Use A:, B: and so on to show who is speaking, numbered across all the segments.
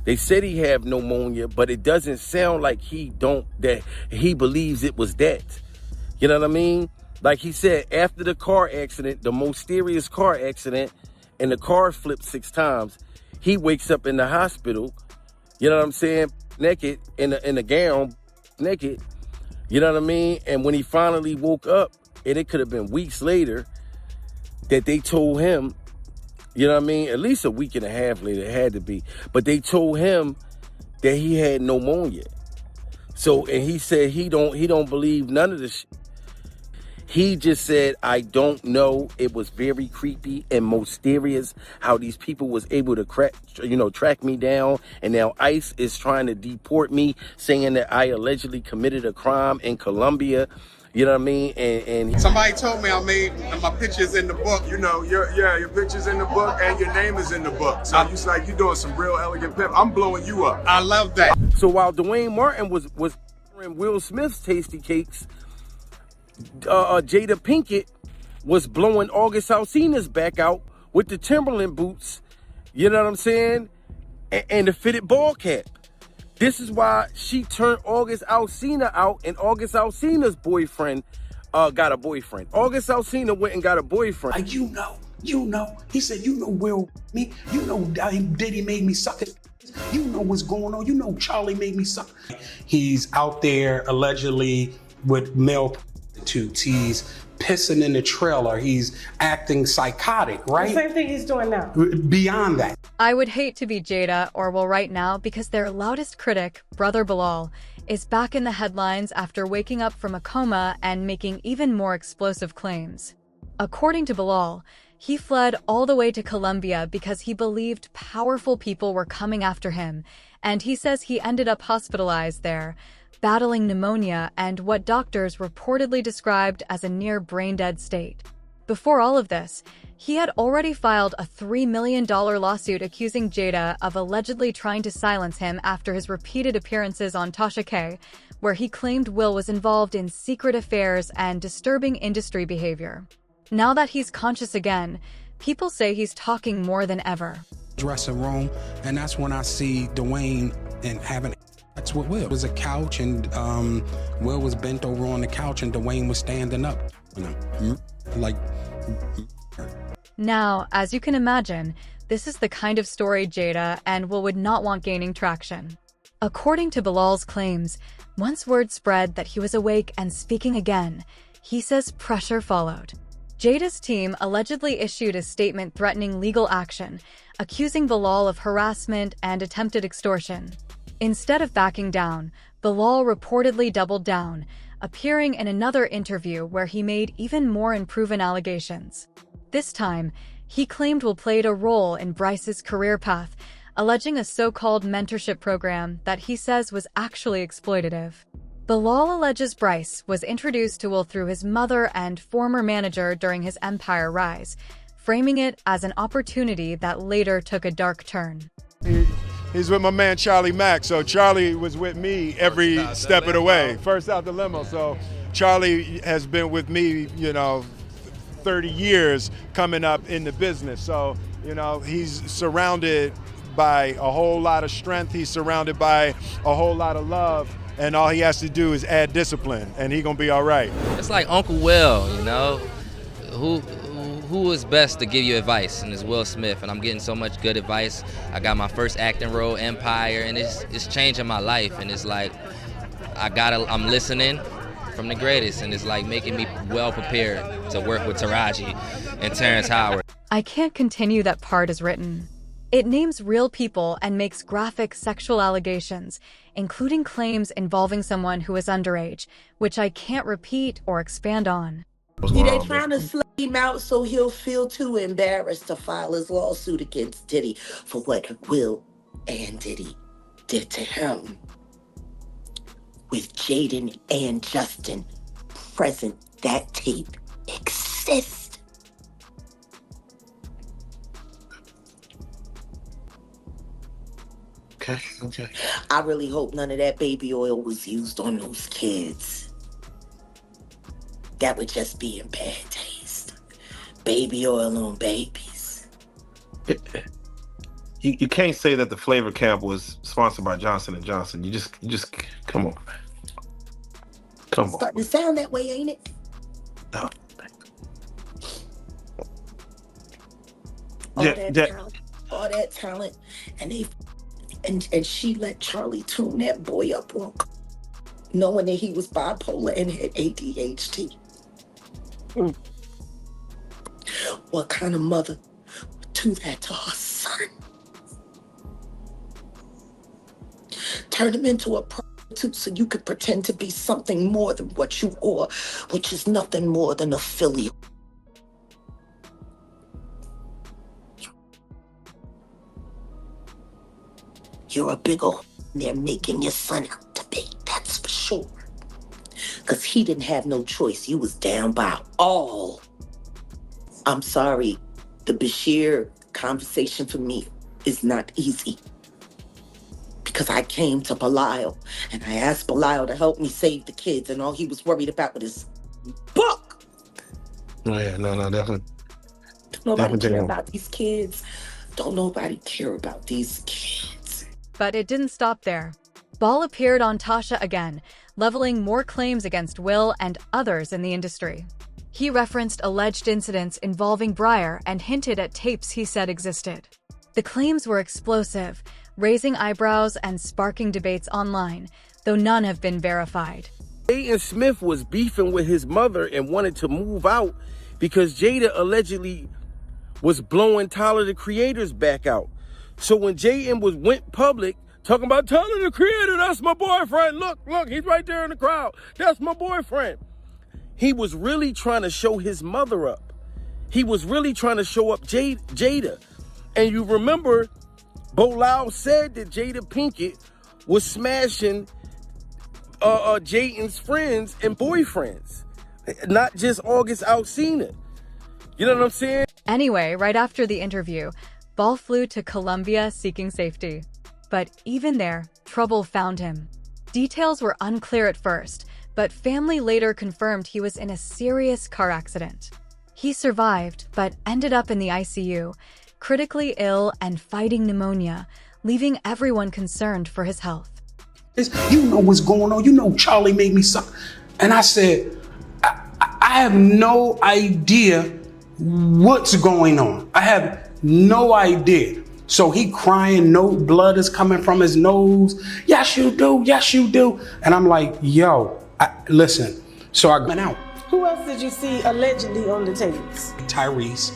A: They said he had pneumonia, but it doesn't sound like that he believes it was that. You know what I mean? Like he said, after the car accident, the most serious car accident, and the car flipped 6 times, he wakes up in the hospital, you know what I'm saying, naked, in a gown, naked, you know what I mean? And when he finally woke up, and it could have been weeks later, that they told him, you know what I mean, at least a week and a half later, it had to be, but they told him that he had pneumonia. So, and he said he don't believe none of this shit. He just said, I don't know. It was very creepy and mysterious how these people was able to track me down. And now ICE is trying to deport me, saying that I allegedly committed a crime in Colombia. You know what I mean? And
B: somebody told me I made my pictures in the book. You know, your pictures in the book and your name is in the book. So you like you're doing some real elegant pimp. I'm blowing you up. I love that.
A: So while Dwayne Martin was in Will Smith's Tasty Cakes, Jada Pinkett was blowing August Alsina's back out with the Timberland boots, you know what I'm saying, and the fitted ball cap. This is why she turned August Alsina out, and August Alsina's boyfriend got a boyfriend. August Alsina went and got a boyfriend.
C: You know. He said, you know Will, me. You know Diddy made me suck it. You know what's going on. You know Charlie made me suck. He's out there allegedly with male prostitutes. He's pissing in the trailer. He's acting psychotic, right?
D: The same thing he's doing now.
C: Beyond that.
E: I would hate to be Jada or Will right now because their loudest critic, brother Bilal, is back in the headlines after waking up from a coma and making even more explosive claims. According to Bilal, he fled all the way to Colombia because he believed powerful people were coming after him, and he says he ended up hospitalized there, battling pneumonia and what doctors reportedly described as a near brain-dead state. Before all of this, he had already filed a $3 million lawsuit accusing Jada of allegedly trying to silence him after his repeated appearances on Tasha K, where he claimed Will was involved in secret affairs and disturbing industry behavior. Now that he's conscious again, people say he's talking more than ever.
C: Dressing room, and that's when I see Dwayne and having sex with Will. It was a couch, and Will was bent over on the couch, and Dwayne was standing up. Like.
E: Now, as you can imagine, this is the kind of story Jada and Will would not want gaining traction. According to Bilal's claims, once word spread that he was awake and speaking again, he says pressure followed. Jada's team allegedly issued a statement threatening legal action, accusing Bilal of harassment and attempted extortion. Instead of backing down, Bilal reportedly doubled down, appearing in another interview where he made even more unproven allegations. This time, he claimed Will played a role in Bryce's career path, alleging a so-called mentorship program that he says was actually exploitative. Bilal alleges Bryce was introduced to Will through his mother and former manager during his empire rise, framing it as an opportunity that later took a dark turn.
B: He's with my man Charlie Mack, so Charlie was with me every step of the way. First out the limo, so Charlie has been with me, 30 years coming up in the business. So, he's surrounded by a whole lot of strength. He's surrounded by a whole lot of love, and all he has to do is add discipline, and he's gonna be all right.
F: It's like Uncle Will, who is best to give you advice, and it's Will Smith, and I'm getting so much good advice. I got my first acting role, Empire, and it's changing my life, and it's like I'm listening from the greatest, and it's like making me well prepared to work with Taraji and Terrence Howard.
E: I can't continue that part as written. It names real people and makes graphic sexual allegations, including claims involving someone who is underage, which I can't repeat or expand on.
G: They're trying to slay him out so he'll feel too embarrassed to file his lawsuit against Diddy for what Will and Diddy did to him. With Jaden and Justin present, that tape exists.
A: Okay.
G: I really hope none of that baby oil was used on those kids. That would just be in bad taste. Baby oil on babies.
D: you can't say that the flavor camp was sponsored by Johnson and Johnson. You just come on, man. Come on.
G: Starting to sound that way, ain't it?
D: No.
G: All that talent, and and she let Charlie tune that boy up on, knowing that he was bipolar and had ADHD. What kind of mother would do that to her son? Turn him into a prostitute so you could pretend to be something more than what you are, which is nothing more than a filly. You're a big old they're making your son out to be, that's for sure. Because he didn't have no choice. You was down by all. I'm sorry, the Bashir conversation for me is not easy. Because I came to Bilal and I asked Bilal to help me save the kids, and all he was worried about was his book.
D: Oh yeah, no, definitely.
G: Don't nobody care about these kids. Don't nobody care about these kids.
E: But it didn't stop there. Ball appeared on Tasha again, leveling more claims against Will and others in the industry. He referenced alleged incidents involving Breyer and hinted at tapes he said existed. The claims were explosive, raising eyebrows and sparking debates online, though none have been verified.
A: Jaden Smith was beefing with his mother and wanted to move out because Jada allegedly was blowing Tyler, the Creator's back out. So when Jaden went public, talking about Tyler, the Creator, that's my boyfriend. Look, he's right there in the crowd. That's my boyfriend. He was really trying to show his mother up. He was really trying to show up Jada. And you remember, Bilal said that Jada Pinkett was smashing Jaden's friends and boyfriends, not just August Alsina. You know what I'm saying?
E: Anyway, right after the interview, Ball flew to Colombia seeking safety. But even there, trouble found him. Details were unclear at first, but family later confirmed he was in a serious car accident. He survived, but ended up in the ICU, critically ill and fighting pneumonia, leaving everyone concerned for his health.
C: You know what's going on. You know Charlie made me suck. And I said, I have no idea what's going on. I have no idea. So he crying, no blood is coming from his nose. Yes, you do. Yes, you do. And I'm like, yo, listen. So I went out.
H: Who else did you see allegedly on the tapes?
C: Tyrese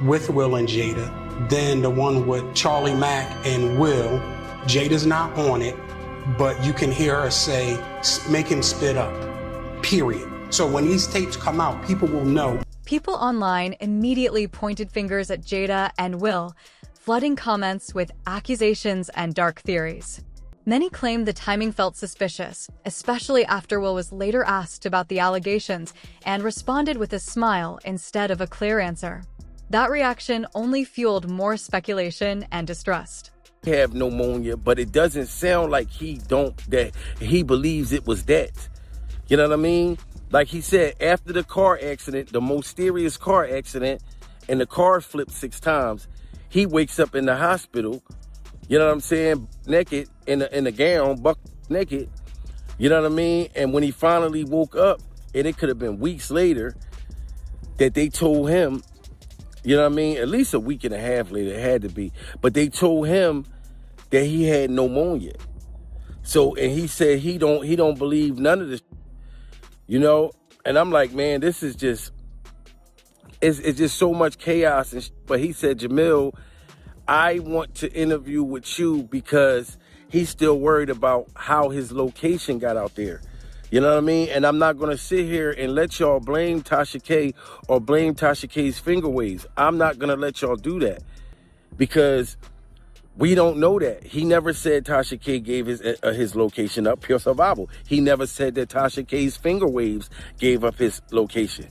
C: with Will and Jada. Then the one with Charlie Mack and Will. Jada's not on it, but you can hear her say, make him spit up, period. So when these tapes come out, people will know.
E: People online immediately pointed fingers at Jada and Will, flooding comments with accusations and dark theories. Many claimed the timing felt suspicious, especially after Will was later asked about the allegations and responded with a smile instead of a clear answer. That reaction only fueled more speculation and distrust.
A: Have pneumonia, but it doesn't sound like he believes it was that. You know what I mean? Like he said, after the car accident, the most serious car accident, and the car flipped 6 times, he wakes up in the hospital, you know what I'm saying, naked, in a gown, buck naked, you know what I mean? And when he finally woke up, and it could have been weeks later, that they told him, you know what I mean, at least a week and a half later, it had to be, but they told him that he had pneumonia. So, and he said he don't believe none of this, you know? And I'm like, man, this is just, it's just so much chaos. But he said, Jamil, I want to interview with you because he's still worried about how his location got out there. You know what I mean? And I'm not going to sit here and let y'all blame Tasha K or blame Tasha K's finger waves. I'm not going to let y'all do that because we don't know that. He never said Tasha K gave his location up, pure survival. He never said that Tasha K's finger waves gave up his location.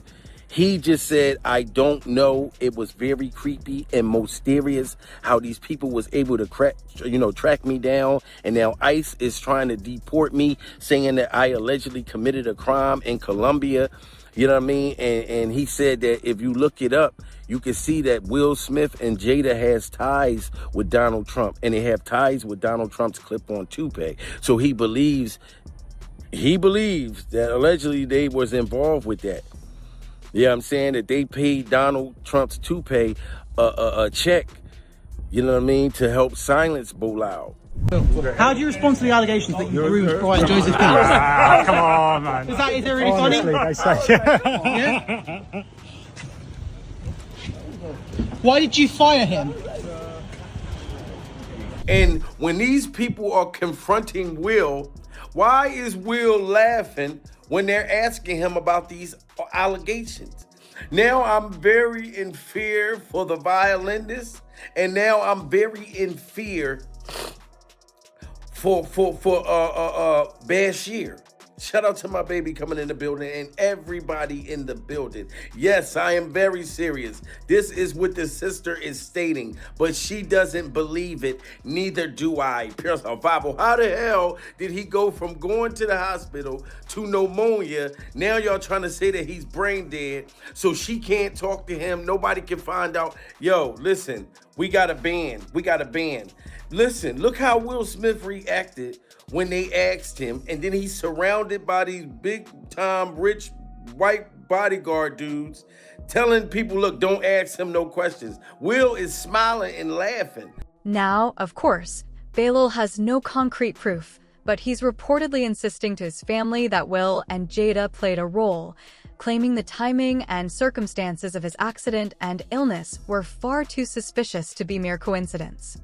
A: He just said, I don't know. It was very creepy and mysterious how these people was able to track me down. And now ICE is trying to deport me, saying that I allegedly committed a crime in Colombia. You know what I mean? And he said that if you look it up, you can see that Will Smith and Jada has ties with Donald Trump, and they have ties with Donald Trump's clip-on toupee. So he believes that allegedly they was involved with that. Yeah, I'm saying that they paid Donald Trump's toupee a check, you know what I mean, to help silence Bilal.
I: How do you respond to the allegations that you bruised Brian Joseph Hill?
J: Come on, man.
I: Is that really funny?
J: Honestly, they say.
I: Yeah? Why did you fire him?
A: And when these people are confronting Will, why is Will laughing when they're asking him about these allegations? Now I'm very in fear for the violinist, and now I'm very in fear for Bashir. Shout out to my baby coming in the building and everybody in the building. Yes, I am very serious. This is what the sister is stating, but she doesn't believe it. Neither do I. Pure survival. How the hell did he go from going to the hospital to pneumonia? Now y'all trying to say that he's brain dead, so she can't talk to him. Nobody can find out. Yo, listen, we got a ban. We got a ban. Listen, look how Will Smith reacted when they asked him, and then he's surrounded by these big-time, rich, white bodyguard dudes telling people, look, don't ask him no questions. Will is smiling and laughing.
E: Now, of course, Bilal has no concrete proof, but he's reportedly insisting to his family that Will and Jada played a role, claiming the timing and circumstances of his accident and illness were far too suspicious to be mere coincidence.